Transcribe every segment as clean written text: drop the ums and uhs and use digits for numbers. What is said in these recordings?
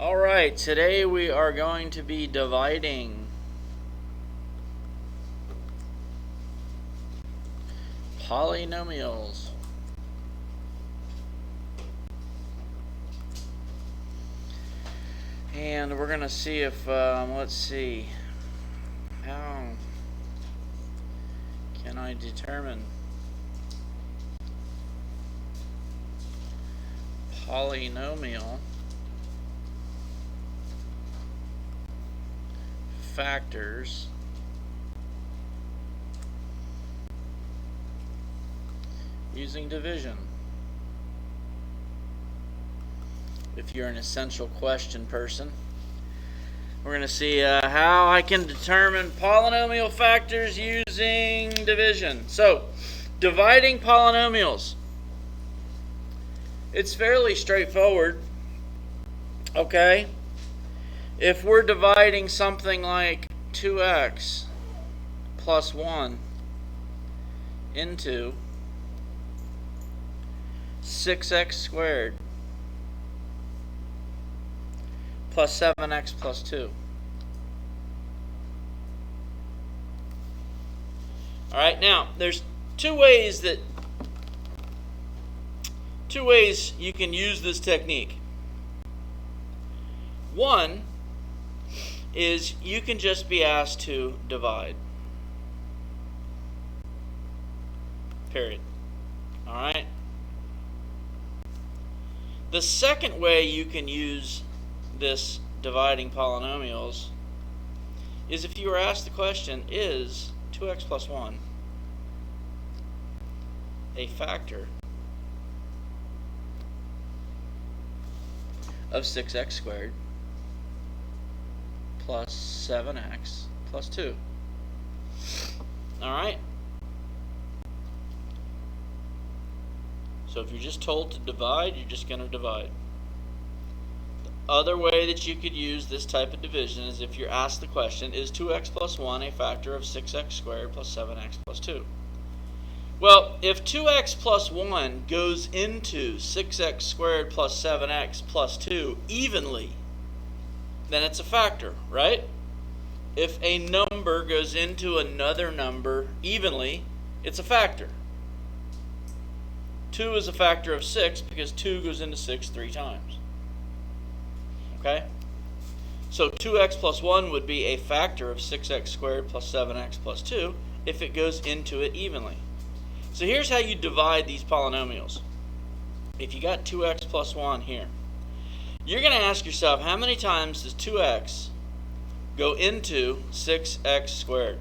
Alright, today we are going to be dividing polynomials. And we're going to see if, let's see, how can I determine polynomial factors using division. If you're an essential question person, we're going to see how I can determine polynomial factors using division. So, dividing polynomials. It's fairly straightforward. Okay? If we're dividing something like 2x plus 1 into 6x squared plus 7x plus 2. Alright, now there's two ways you can use this technique. One is you can just be asked to divide. Period. Alright? The second way you can use this dividing polynomials is if you were asked the question, is 2x plus 1 a factor of 6x squared plus 7x plus 2. Alright? So if you're just told to divide, you're just going to divide. The other way that you could use this type of division is if you're asked the question, is 2x plus 1 a factor of 6x squared plus 7x plus 2? Well, if 2x plus 1 goes into 6x squared plus 7x plus 2 evenly, then it's a factor, right? If a number goes into another number evenly, it's a factor. 2 is a factor of 6 because 2 goes into 6 3 times. Okay? So 2x plus 1 would be a factor of 6x squared plus 7x plus 2 if it goes into it evenly. So here's how you divide these polynomials. If you got 2x plus 1 here, you're going to ask yourself, how many times does 2x go into 6x squared?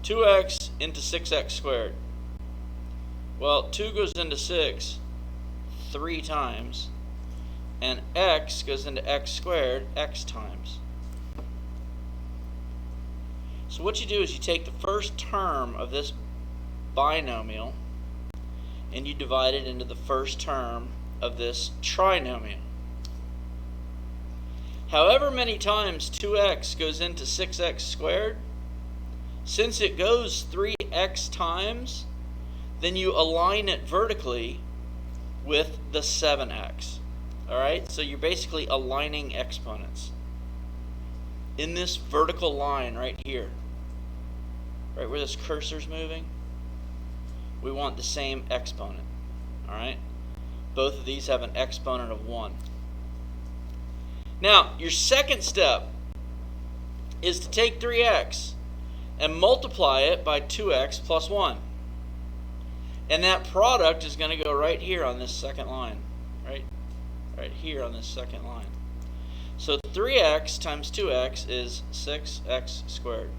2x into 6x squared. Well, 2 goes into 6 3 times, and x goes into x squared x times. So what you do is you take the first term of this binomial and you divide it into the first term of this trinomial. However many times 2x goes into 6x squared, since it goes 3x times, then you align it vertically with the 7x. Alright, so you're basically aligning exponents. In this vertical line right here, right where this cursor's moving, we want the same exponent. Alright? Both of these have an exponent of 1. Now, your second step is to take 3x and multiply it by 2x plus 1. And that product is going to go right here on this second line. Right here on this second line. So 3x times 2x is 6x squared.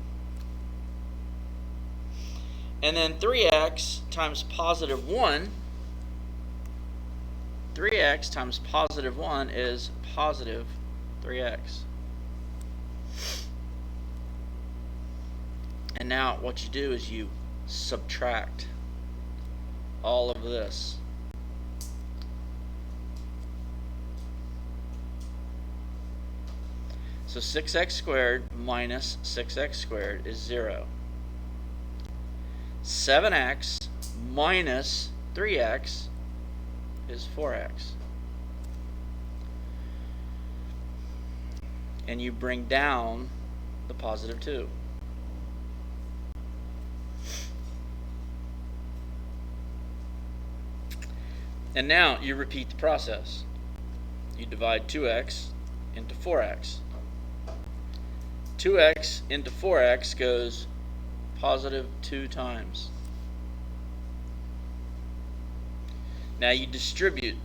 And then 3x times positive 1, 3x times positive 1 is positive 3x. And now what you do is you subtract all of this. So 6x squared minus 6x squared is 0. 7x minus 3x is 4x. and you bring down the positive 2. And now you repeat the process. You divide 2x into 4x. 2x into 4x goes positive 2 times. Now you distribute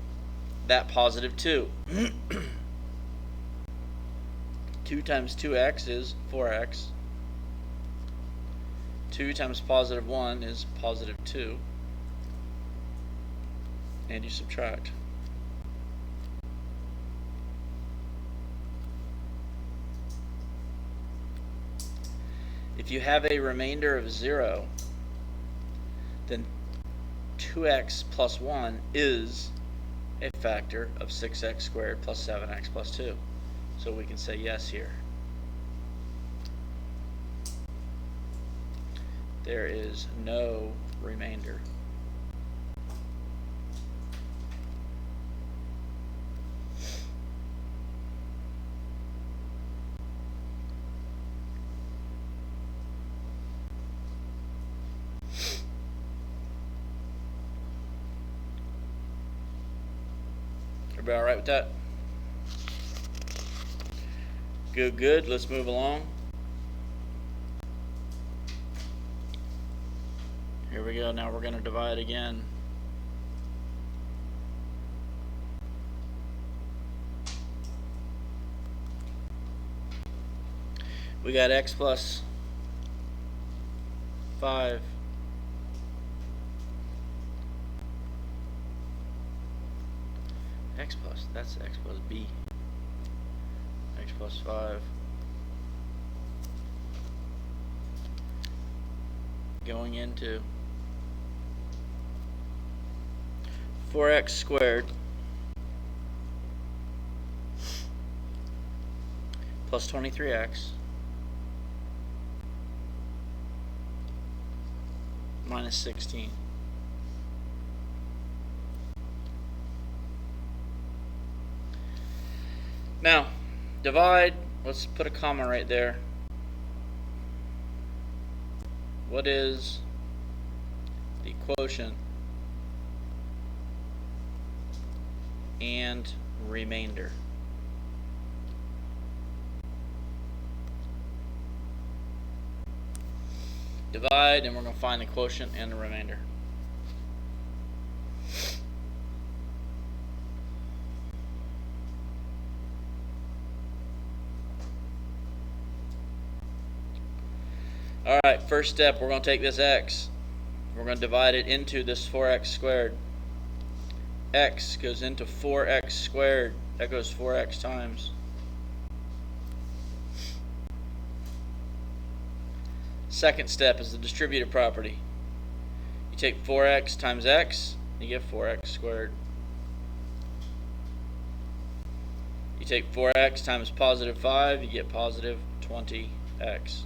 that positive 2. 2 times 2x is 4x. 2 times positive 1 is positive 2. And you subtract. If you have a remainder of 0, then 2x plus 1 is a factor of 6x squared plus 7x plus 2. So we can say yes here. There is no remainder. Everybody all right with that? Good, good. Let's move along. Here we go. Now we're going to divide again. We got x plus 5 that's x plus b, x plus 5 going into 4x squared plus 23x minus 16. Now, divide, let's put a comma right there. What is the quotient and remainder? Divide, and we're going to find the quotient and the remainder. Alright, first step, we're going to take this x. We're going to divide it into this 4x squared. X goes into 4x squared. That goes 4x times. Second step is the distributive property. You take 4x times x, you get 4x squared. You take 4x times positive 5, you get positive 20x.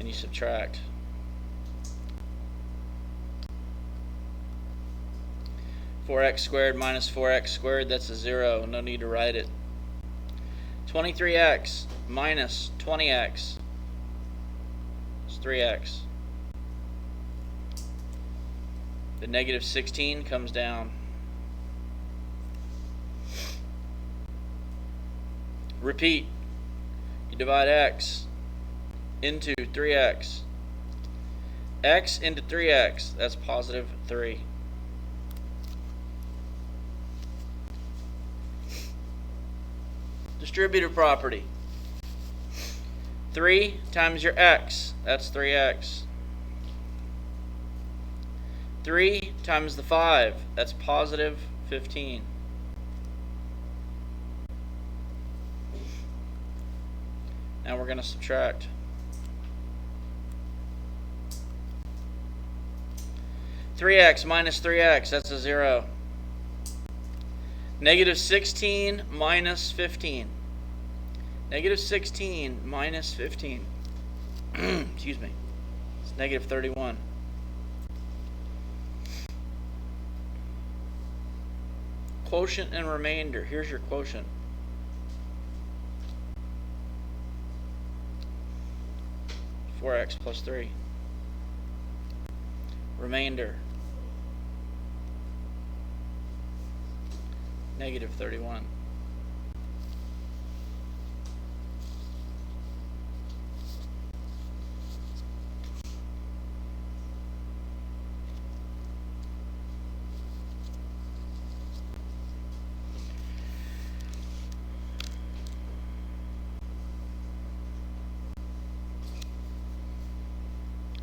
And you subtract. 4x squared minus 4x squared, that's a 0. No need to write it. 23x minus 20x is 3x. The negative 16 comes down. Repeat. You divide x into 3x. X into 3x, that's positive 3. Distributive property. 3 times your x, that's 3x. 3 times the 5, that's positive 15. Now we're going to subtract. Three x minus 3x, that's a 0. Negative 16 minus 15. Negative 16 minus 15. Excuse me. It's negative 31. quotient and remainder. Here's your quotient. (4x plus 3). Remainder, (-31).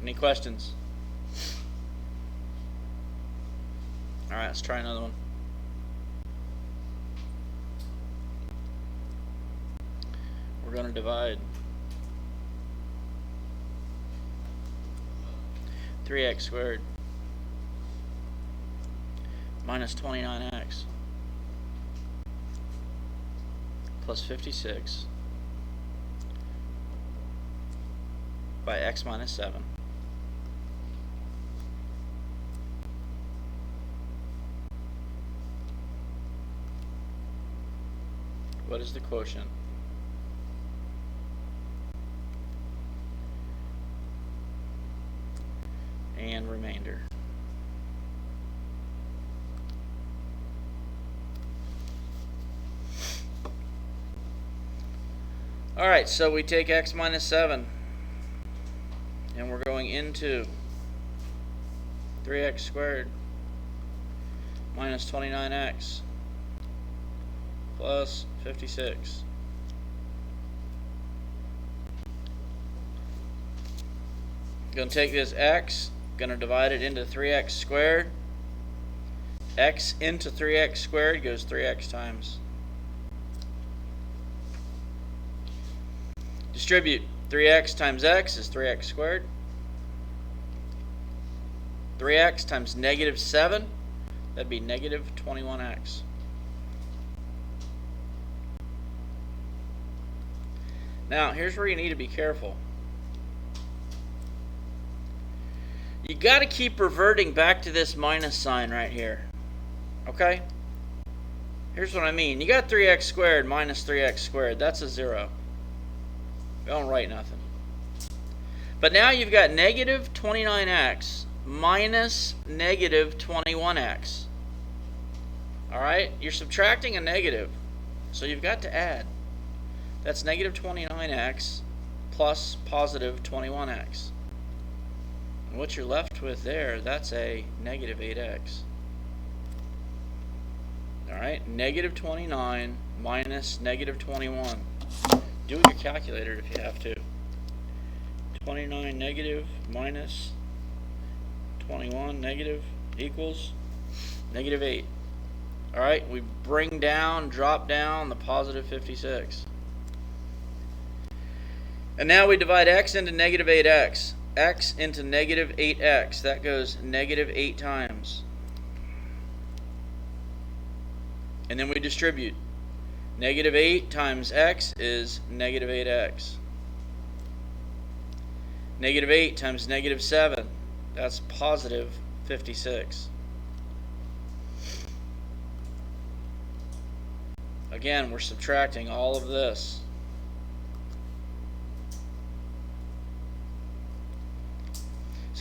Any questions? All right, let's try another one. We're going to divide 3x squared minus 29x plus 56 by x minus 7. What is the quotient? And remainder. Alright, so we take x minus 7 and we're going into 3x squared minus 29x plus 56. Going to take this x, going to divide it into 3x squared. X into 3x squared goes 3x times. Distribute 3x times x is 3x squared. 3x times negative 7, that'd be negative 21x. Now, here's where you need to be careful. You got to keep reverting back to this minus sign right here. Okay? Here's what I mean. You got 3x squared minus 3x squared. That's a 0. Don't write nothing. But now you've got negative 29x minus negative 21x. Alright? You're subtracting a negative. So you've got to add. That's negative 29x plus positive 21x. And what you're left with there, that's a negative 8x. Alright, negative 29 minus negative 21. Do it with your calculator if you have to. 29 negative minus 21 negative equals negative 8. Alright, we bring down, drop down the positive 56. And now we divide x into negative 8x. X into negative 8x. That goes negative 8 times. And then we distribute. Negative 8 times x is negative 8x. Negative 8 times negative 7. That's positive 56. Again, we're subtracting all of this.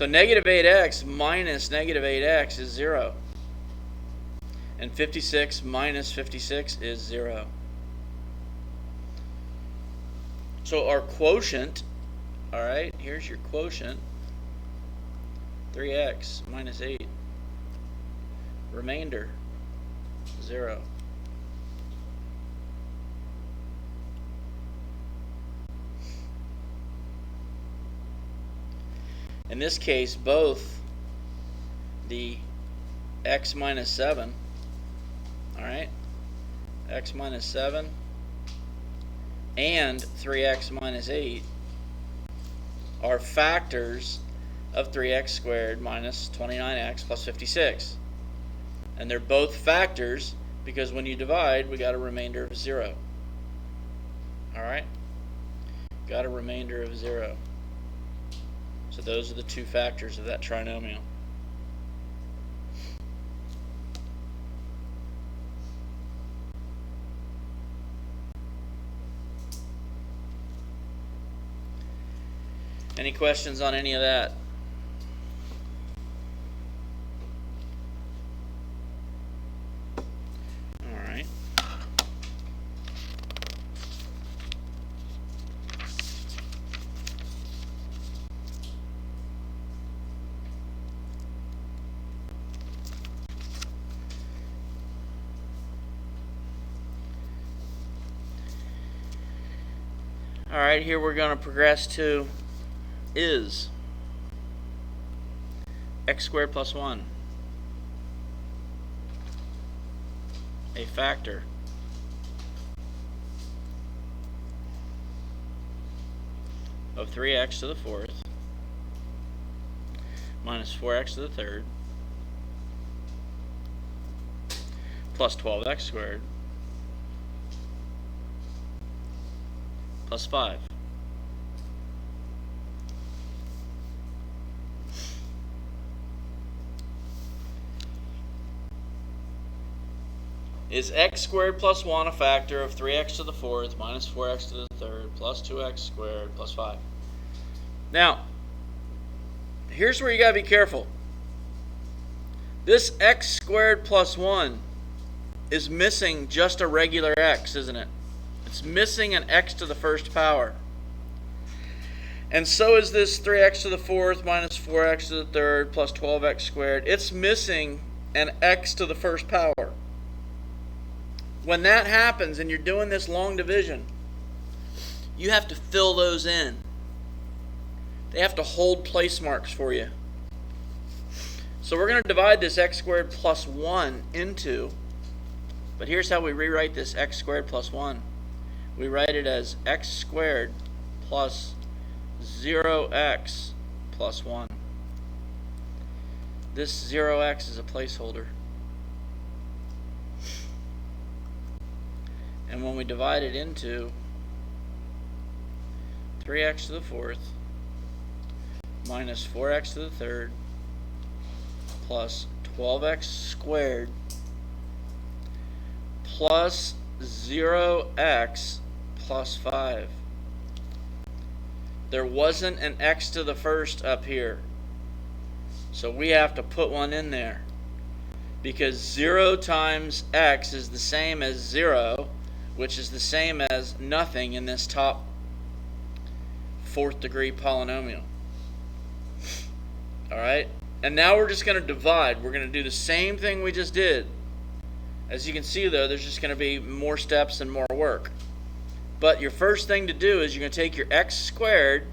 So negative 8x minus negative 8x is 0. And 56 minus 56 is 0. So our quotient, alright, here's your quotient. 3x minus 8. Remainder, 0. In this case, both the x minus 7, alright, x minus 7 and 3x minus 8 are factors of 3x squared minus 29x plus 56. And they're both factors because when you divide, we got a remainder of 0. Alright? Got a remainder of 0. So those are the two factors of that trinomial. Any questions on any of that? All right. All right, here we're going to progress to is x squared plus 1 a factor of 3x to the fourth minus 4x to the third plus 12x squared plus 5. Is x squared plus 1 a factor of 3x to the fourth minus 4x to the third plus 2x squared plus 5? Now, here's where you got to be careful. This x squared plus 1 is missing just a regular x, isn't it? It's missing an x to the first power. And so is this 3x to the fourth minus 4x to the third plus 12x squared. It's missing an x to the first power. When that happens and you're doing this long division, you have to fill those in. They have to hold place marks for you. So we're going to divide this x squared plus 1 into, but here's how we rewrite this x squared plus 1. We write it as x squared plus 0x plus 1. This 0x is a placeholder. And when we divide it into 3x to the fourth minus 4x to the third plus 12x squared plus 0x plus 5. There wasn't an x to the first up here, so we have to put one in there, because 0 times x is the same as 0, which is the same as nothing in this top fourth degree polynomial. Alright, and now we're just going to divide. We're going to do the same thing we just did. As you can see though, there's just going to be more steps and more work. But your first thing to do is you're going to take your x squared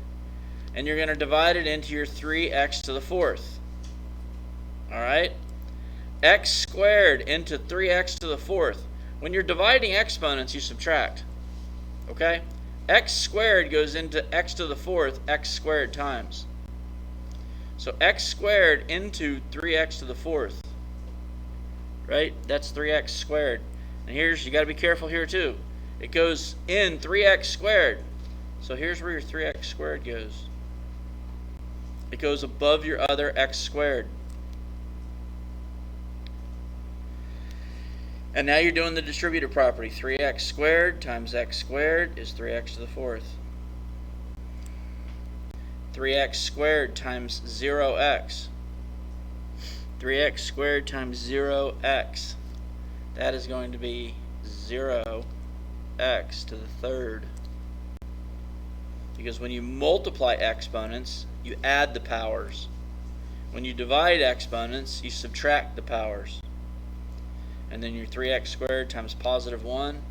and you're going to divide it into your 3x to the fourth. Alright, x squared into 3x to the fourth. When you're dividing exponents, you subtract. Okay? X squared goes into x to the fourth, x squared times. So x squared into 3x to the fourth. Right? That's 3x squared. And here's, you got to be careful here too. It goes in 3x squared. So here's where your 3x squared goes. It goes above your other x squared. And now you're doing the distributive property. 3x squared times x squared is 3x to the fourth. 3x squared times 0x. 3x squared times 0x. That is going to be 0x to the third. Because when you multiply exponents, you add the powers. When you divide exponents, you subtract the powers. And then your 3x squared times positive 1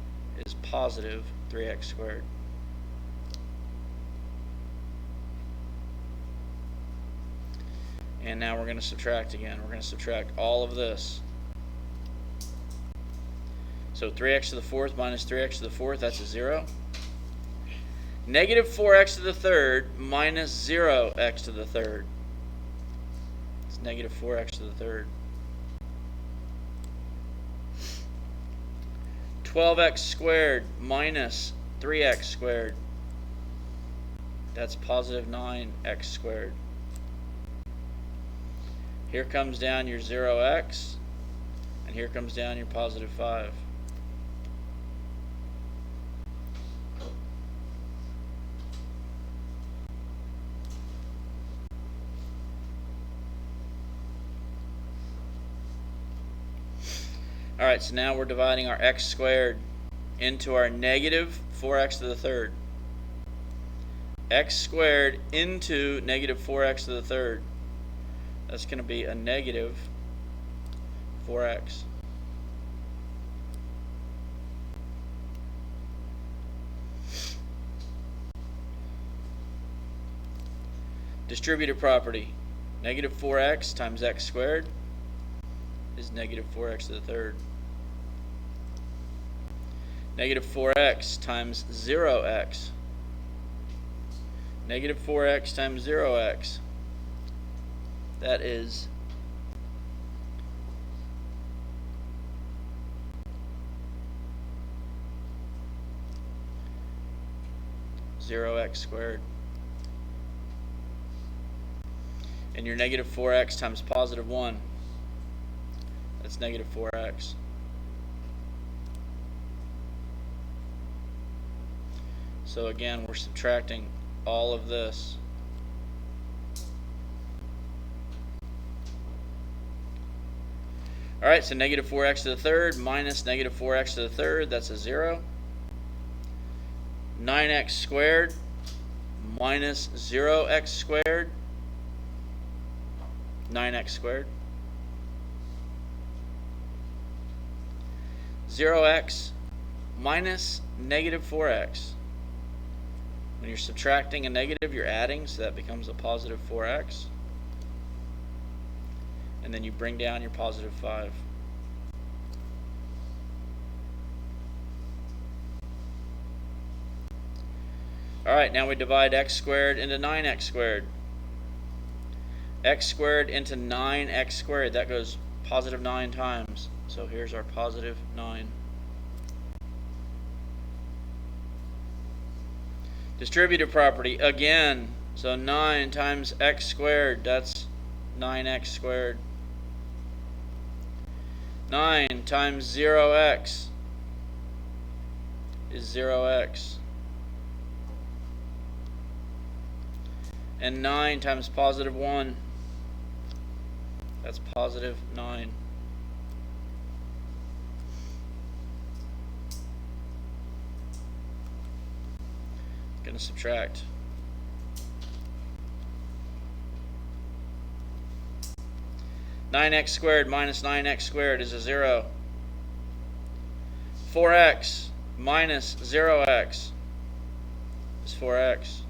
is positive 3x squared. And now we're going to subtract again. We're going to subtract all of this. So 3x to the fourth minus 3x to the fourth, that's a 0. Negative 4x to the third minus 0x to the third. It's negative 4x to the third. 12x squared minus 3x squared. That's positive 9x squared. Here comes down your 0x, and here comes down your positive 5. Alright, so now we're dividing our x squared into our negative 4x to the third. X squared into negative 4x to the third. That's going to be a negative 4x. Distributive property. Negative 4x times x squared is negative 4x to the third. Negative 4x times 0x. Negative 4x times 0x. That is zero x squared. And your negative 4x times positive 1. That's negative 4x. So again, we're subtracting all of this. Alright, so negative 4x to the third minus negative 4x to the third, that's a 0. 9x squared minus 0x squared, 9x squared. 0x minus negative 4x. When you're subtracting a negative, you're adding, so that becomes a positive 4x. And then you bring down your positive 5. Alright, now we divide x squared into 9x squared. X squared into 9x squared, that goes positive 9 times. So here's our positive 9. Distributive property, again, so 9 times x squared, that's 9x squared. 9 times 0x is 0x. And 9 times positive 1, that's positive 9. Going to subtract. Nine x squared minus 9x squared is a 0. 4x minus 0x is 4x.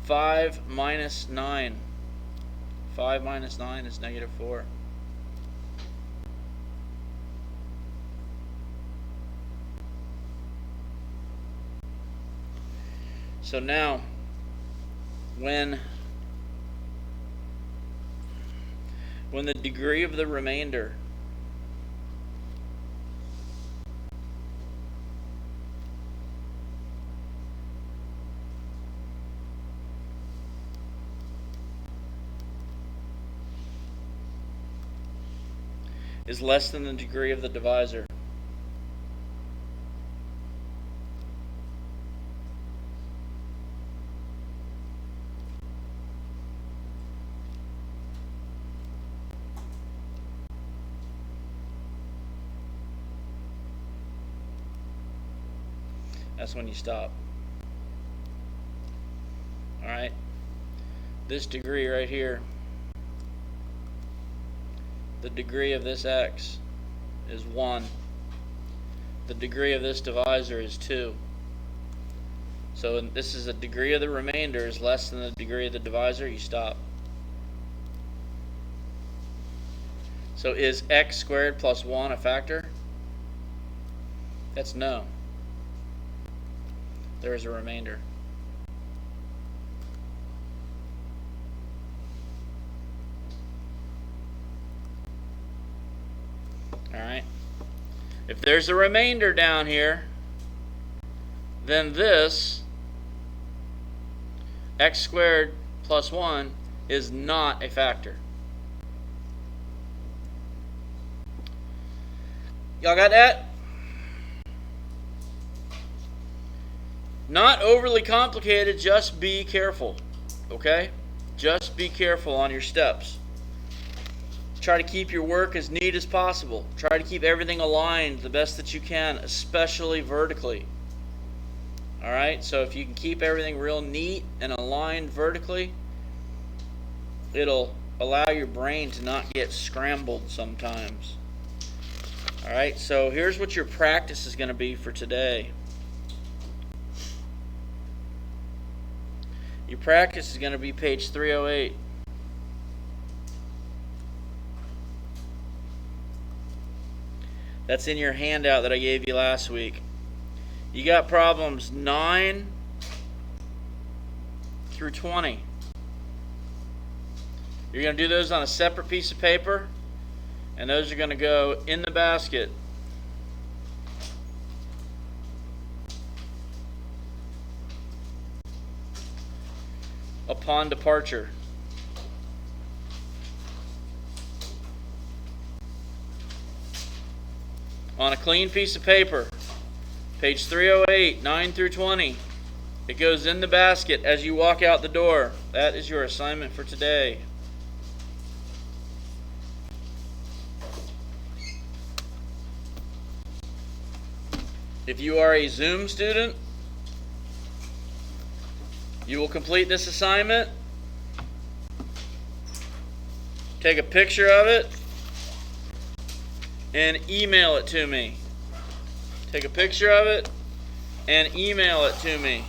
5 minus 9. 5 minus 9 is negative 4. So now, when the degree of the remainder is less than the degree of the divisor, that's when you stop. Alright, this degree right here, the degree of this x is 1. The degree of this divisor is 2. So this is the degree of the remainder is less than the degree of the divisor, you stop. So is x squared plus 1 a factor? That's no. There is a remainder. Alright. If there's a remainder down here, then this x squared plus 1 is not a factor. Y'all got that? Not overly complicated, just be careful. Okay? Just be careful on your steps. Try to keep your work as neat as possible. Try to keep everything aligned the best that you can, especially vertically. Alright, so if you can keep everything real neat and aligned vertically, it'll allow your brain to not get scrambled sometimes. Alright, so here's what your practice is going to be for today. Your practice is going to be page 308. That's in your handout that I gave you last week. You got problems 9 through 20. You're going to do those on a separate piece of paper, and those are going to go in the basket. Upon departure. On a clean piece of paper, page 308, 9 through 20. It goes in the basket as you walk out the door. That is your assignment for today. If you are a Zoom student, you will complete this assignment, take a picture of it, and email it to me. Take a picture of it and email it to me.